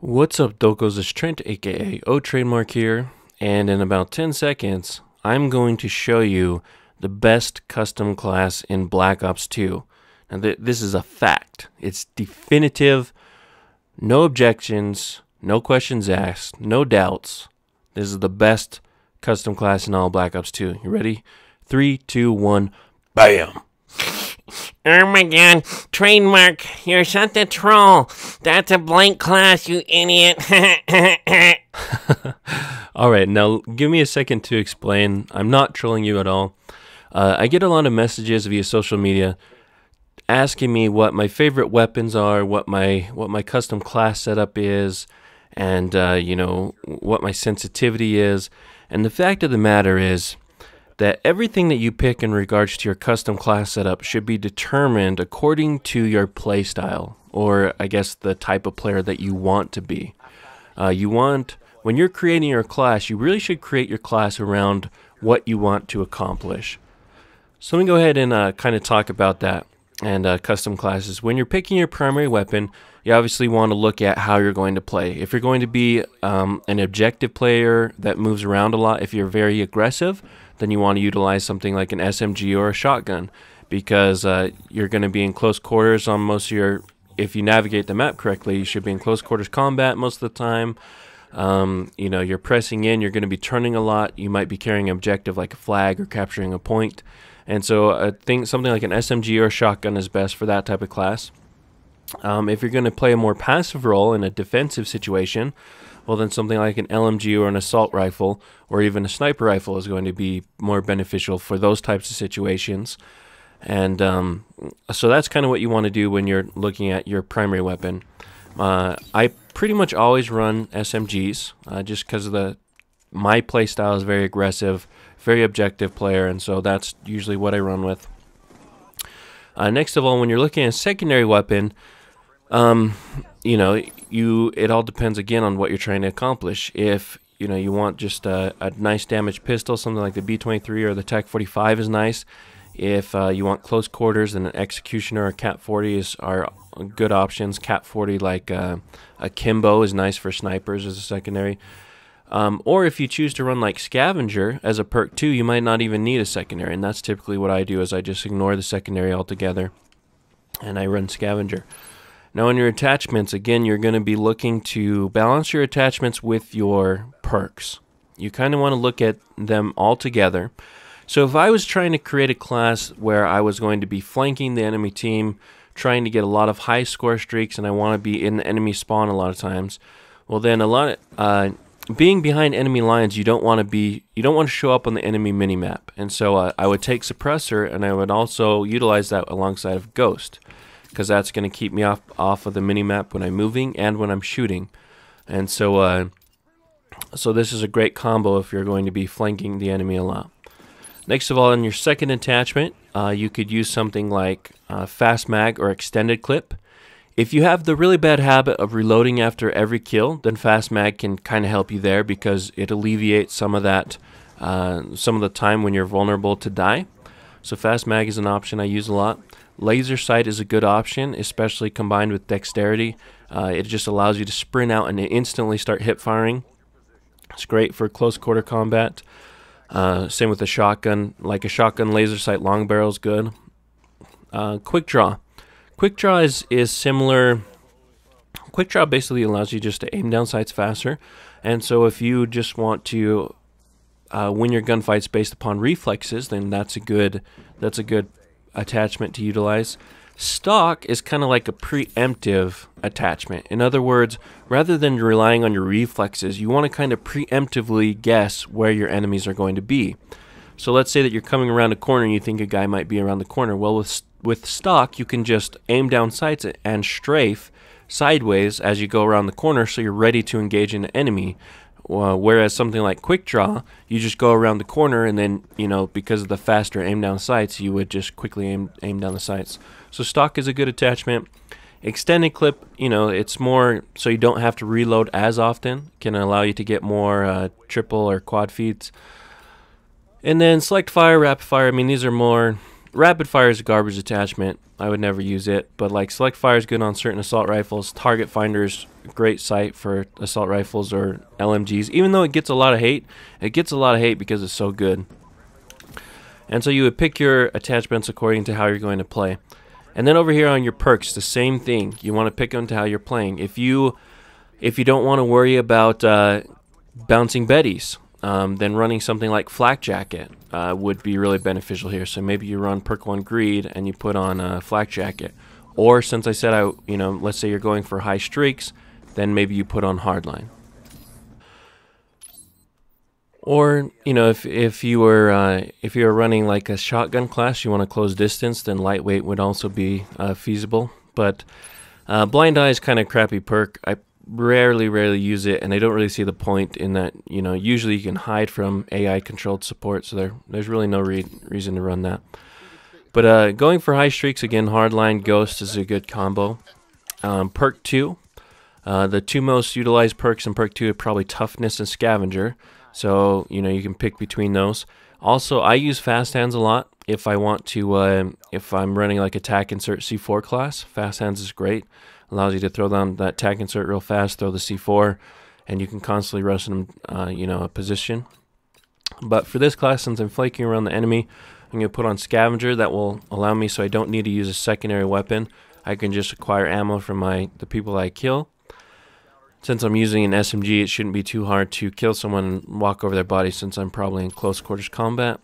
What's up, Dokos? It's Trent, aka TradeMark here, and in about 10 seconds, I'm going to show you the best custom class in Black Ops 2. Now, this is a fact. It's definitive, no objections, no questions asked, no doubts. This is the best custom class in all Black Ops 2. You ready? 3, 2, 1, BAM! Oh my god, TradeMark, you're such a troll. That's a blank class, you idiot. Alright, now give me a second to explain. I'm not trolling you at all. I get a lot of messages via social media asking me what my favorite weapons are, what my custom class setup is, and what my sensitivity is. And the fact of the matter is that everything that you pick in regards to your custom class setup should be determined according to your playstyle, or I guess the type of player that you want to be. When you're creating your class, you really should create your class around what you want to accomplish. So let me go ahead and kind of talk about that and custom classes. When you're picking your primary weapon, you obviously want to look at how you're going to play. If you're going to be an objective player that moves around a lot, if you're very aggressive, then you want to utilize something like an SMG or a shotgun, because you're going to be in close quarters on most of your, if you navigate the map correctly, you should be in close quarters combat most of the time. You're pressing in, you're going to be turning a lot, you might be carrying an objective like a flag or capturing a point. And so I think something like an SMG or a shotgun is best for that type of class. If you're going to play a more passive role in a defensive situation, well, then something like an LMG or an assault rifle or even a sniper rifle is going to be more beneficial for those types of situations. And so that's kind of what you want to do when you're looking at your primary weapon. I pretty much always run SMGs just because my playstyle is very aggressive, very objective player, and so that's usually what I run with. Next of all, when you're looking at a secondary weapon, it all depends again on what you're trying to accomplish. If you want just a nice damage pistol, something like the B-23 or the TAC-45 is nice. If you want close quarters, then an Executioner or Cat-40 are good options. Cat-40 like a Kimbo is nice for snipers as a secondary. Or if you choose to run like Scavenger as a perk too, you might not even need a secondary, and that's typically what I do, is I just ignore the secondary altogether and I run Scavenger. Now in your attachments, again, you're going to be looking to balance your attachments with your perks. You kind of want to look at them all together. So if I was trying to create a class where I was going to be flanking the enemy team, trying to get a lot of high score streaks, and I want to be in the enemy spawn a lot of times, well then being behind enemy lines, you don't want to show up on the enemy minimap. And so I would take Suppressor, and I would also utilize that alongside of Ghost, because that's going to keep me off of the minimap when I'm moving and when I'm shooting. And so so this is a great combo if you're going to be flanking the enemy a lot. Next of all, in your second attachment, you could use something like Fast Mag or Extended Clip. If you have the really bad habit of reloading after every kill, then Fast Mag can kind of help you there, because it alleviates some of that, some of the time when you're vulnerable to die. So Fast Mag is an option I use a lot. Laser Sight is a good option, especially combined with Dexterity. It just allows you to sprint out and instantly start hip firing. It's great for close quarter combat. Same with the shotgun. Like a shotgun laser sight long barrel is good. Quick Draw. Quick Draw is similar. Quick Draw basically allows you just to aim down sights faster. And so if you just want to win your gunfights based upon reflexes, then that's a good attachment to utilize. Stock is kind of like a preemptive attachment. In other words, rather than relying on your reflexes, you want to kind of preemptively guess where your enemies are going to be. So let's say that you're coming around a corner and you think a guy might be around the corner. Well, with stock, you can just aim down sights and strafe sideways as you go around the corner, so you're ready to engage an enemy. Whereas something like Quick Draw, you just go around the corner, and then, because of the faster aim down sights, you would just quickly aim down the sights. So stock is a good attachment. Extended Clip, it's more so you don't have to reload as often. Can allow you to get more triple or quad feeds. And then Select Fire, Rapid Fire, these are more Rapid fire is a garbage attachment. I would never use it. But like select fire is good on certain assault rifles. Target finder is a great site for assault rifles or LMGs. Even though it gets a lot of hate, it gets a lot of hate because it's so good. And so you would pick your attachments according to how you're going to play. And then over here on your perks, the same thing. You want to pick them to how you're playing. If you don't want to worry about bouncing betties, then running something like Flak Jacket would be really beneficial here. So maybe you run perk 1 Greed and you put on Flak Jacket. Or since I said let's say you're going for high streaks, then maybe you put on Hardline. Or if you were running like a shotgun class, you want to close distance, then lightweight would also be feasible. But Blind Eye is kind of crappy perk. I rarely use it, and I don't really see the point in that. Usually you can hide from AI controlled support, so there's really no reason to run that. But going for high streaks again, Hardline Ghost is a good combo. Perk 2, the two most utilized perks in perk 2 are probably Toughness and Scavenger. So, you can pick between those. Also, I use Fast Hands a lot if I want to, if I'm running like a tack insert C4 class. Fast Hands is great. Allows you to throw down that tack insert real fast, throw the C4, and you can constantly rush them, a position. But for this class, since I'm flanking around the enemy, I'm going to put on Scavenger. That will allow me, so I don't need to use a secondary weapon. I can just acquire ammo from the people I kill. Since I'm using an SMG, it shouldn't be too hard to kill someone and walk over their body since I'm probably in close quarters combat.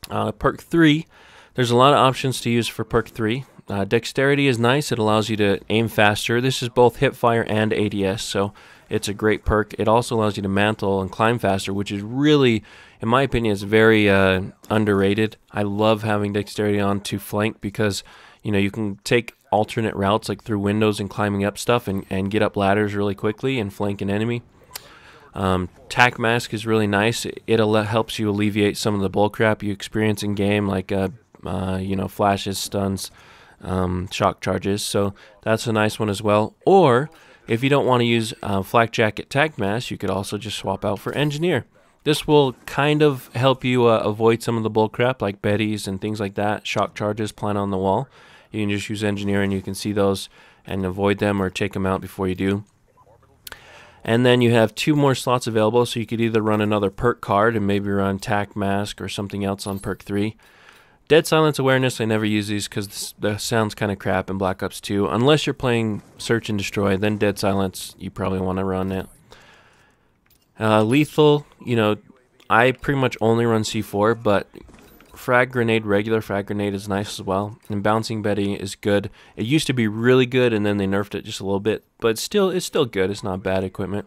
Perk 3, there's a lot of options to use for perk 3. Dexterity is nice. It allows you to aim faster. This is both hipfire and ADS, so it's a great perk. It also allows you to mantle and climb faster, which is really, in my opinion, is very underrated. I love having dexterity on to flank because you can take alternate routes like through windows and climbing up stuff and get up ladders really quickly and flank an enemy. Tac Mask is really nice. It helps you alleviate some of the bullcrap you experience in game, like flashes, stuns, shock charges. So that's a nice one as well. Or if you don't want to use Flak Jacket Tac Mask, you could also just swap out for Engineer. This will kind of help you avoid some of the bullcrap like betties and things like that. Shock charges plant on the wall. You can just use Engineer and you can see those and avoid them or take them out before you do. And then you have 2 more slots available, so you could either run another perk card and maybe run Tac Mask or something else on perk 3. Dead Silence Awareness, I never use these because the sound's kind of crap in Black Ops 2. Unless you're playing Search and Destroy, then Dead Silence, you probably want to run it. Lethal, I pretty much only run C4, but regular frag grenade is nice as well, and Bouncing Betty is good. It used to be really good, and then they nerfed it just a little bit, but it's still good. It's not bad equipment.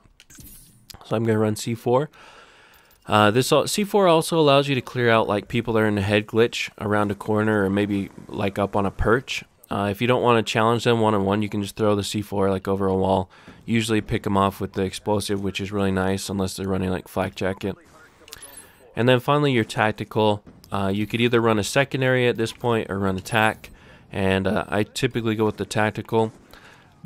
So I'm gonna run C4. C4 also allows you to clear out like people that are in a head glitch around a corner or maybe like up on a perch. If you don't want to challenge them one-on-one, you can just throw the C4 like over a wall. Usually pick them off with the explosive, which is really nice unless they're running like Flak Jacket. And then finally your tactical. You could either run a secondary at this point or run attack, and I typically go with the tactical.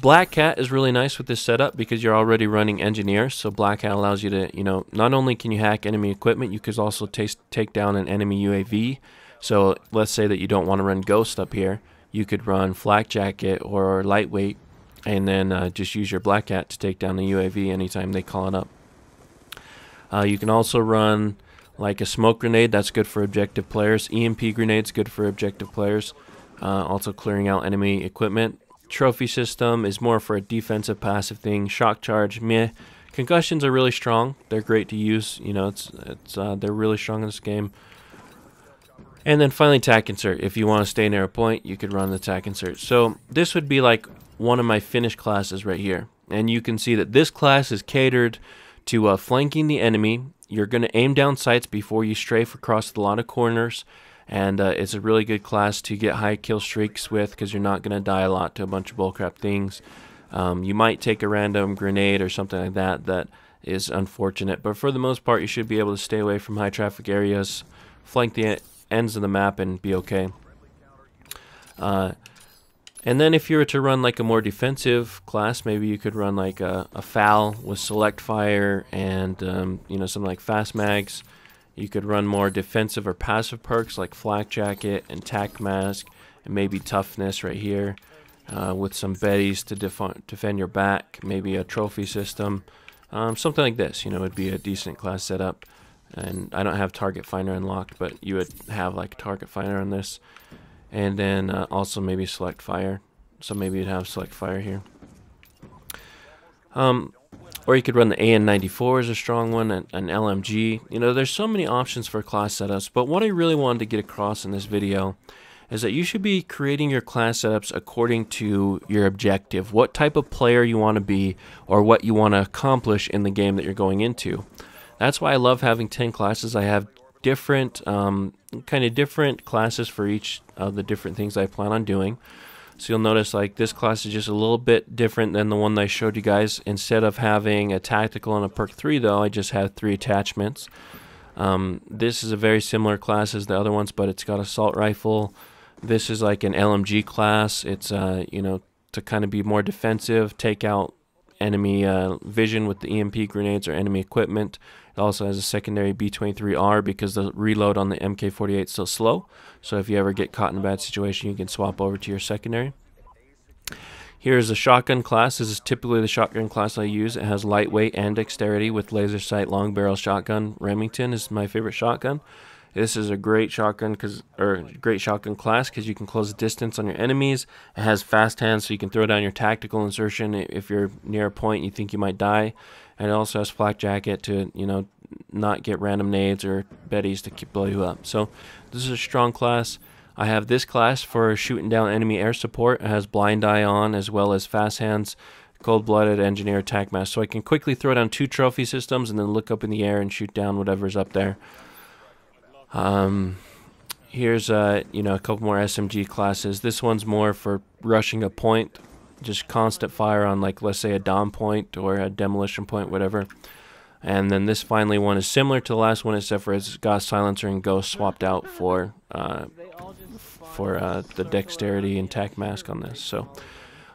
Black Cat is really nice with this setup because you're already running Engineer, so Black Cat allows you to, not only can you hack enemy equipment, you could also take down an enemy UAV. So let's say that you don't want to run Ghost up here, you could run Flak Jacket or Lightweight, and then just use your Black Cat to take down the UAV anytime they call it up. You can also run like a smoke grenade. That's good for objective players. EMP grenade's good for objective players. Also clearing out enemy equipment. Trophy system is more for a defensive passive thing. Shock charge, meh. Concussions are really strong. They're great to use. They're really strong in this game. And then finally tac insert. If you want to stay near a point, you could run the tac insert. So this would be like one of my finished classes right here. And you can see that this class is catered to flanking the enemy. You're going to aim down sights before you strafe across a lot of corners, and it's a really good class to get high kill streaks with because you're not going to die a lot to a bunch of bullcrap things. You might take a random grenade or something like that is unfortunate, but for the most part you should be able to stay away from high traffic areas, flank the ends of the map, and be okay. And then if you were to run like a more defensive class, maybe you could run like a FAL with select fire and something like fast mags. You could run more defensive or passive perks like Flak Jacket and Tac Mask, and maybe Toughness right here, with some Betties to defend your back, maybe a trophy system, something like this. You know, would be a decent class setup. And I don't have Target Finder unlocked, but you would have like Target Finder on this, and then also maybe Select Fire. So maybe you'd have Select Fire here. Or you could run the AN94 as a strong one, an LMG. You know, there's so many options for class setups, but what I really wanted to get across in this video is that you should be creating your class setups according to your objective, what type of player you want to be, or what you want to accomplish in the game that you're going into. That's why I love having 10 classes. I have different, kind of different classes for each of the different things I plan on doing. So you'll notice like this class is just a little bit different than the one that I showed you guys. Instead of having a tactical and a perk 3 though, I just have 3 attachments. This is a very similar class as the other ones, but it's got assault rifle. This is like an LMG class. It's you know, to kind of be more defensive, take out enemy vision with the EMP grenades or enemy equipment. It also has a secondary B23R because the reload on the MK48 is so slow. So if you ever get caught in a bad situation, you can swap over to your secondary. Here's a shotgun class. This is typically the shotgun class I use. It has lightweight and dexterity with laser sight long barrel shotgun. Remington is my favorite shotgun. This is a great shotgun class because you can close the distance on your enemies. It has fast hands, so you can throw down your tactical insertion if you're near a point you think you might die. And it also has Flak Jacket to, you know, not get random nades or Betties to blow you up. So this is a strong class. I have this class for shooting down enemy air support. It has Blind Eye on as well as Fast Hands, Cold-Blooded, Engineer, Attack Mask. So I can quickly throw down 2 trophy systems and then look up in the air and shoot down whatever's up there. Here's you know, a couple more SMG classes. This one's more for rushing a point, just constant fire on, like, let's say a dom point or a demolition point, whatever. And then this finally one is similar to the last one, except for it's got silencer and ghost swapped out for the dexterity and tac mask on this. So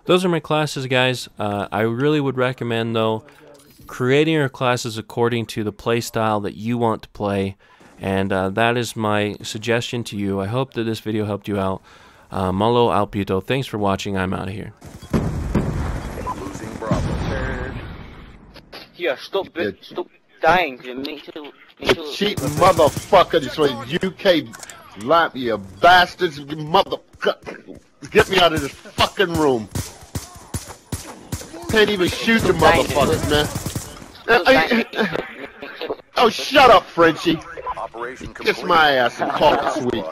those are my classes, guys. I really would recommend though creating your classes according to the play style that you want to play. And that is my suggestion to you. I hope that this video helped you out. Malo Alpito, thanks for watching. I'm out of here. Losing Bravo. Yeah, stop dying. Me too. Cheating motherfucker. This was UK lap, you bastards. You motherfucker. Get me out of this fucking room. Can't even shoot the motherfuckers, man. Oh, shut up, Frenchie. Kiss my ass and call it sweet.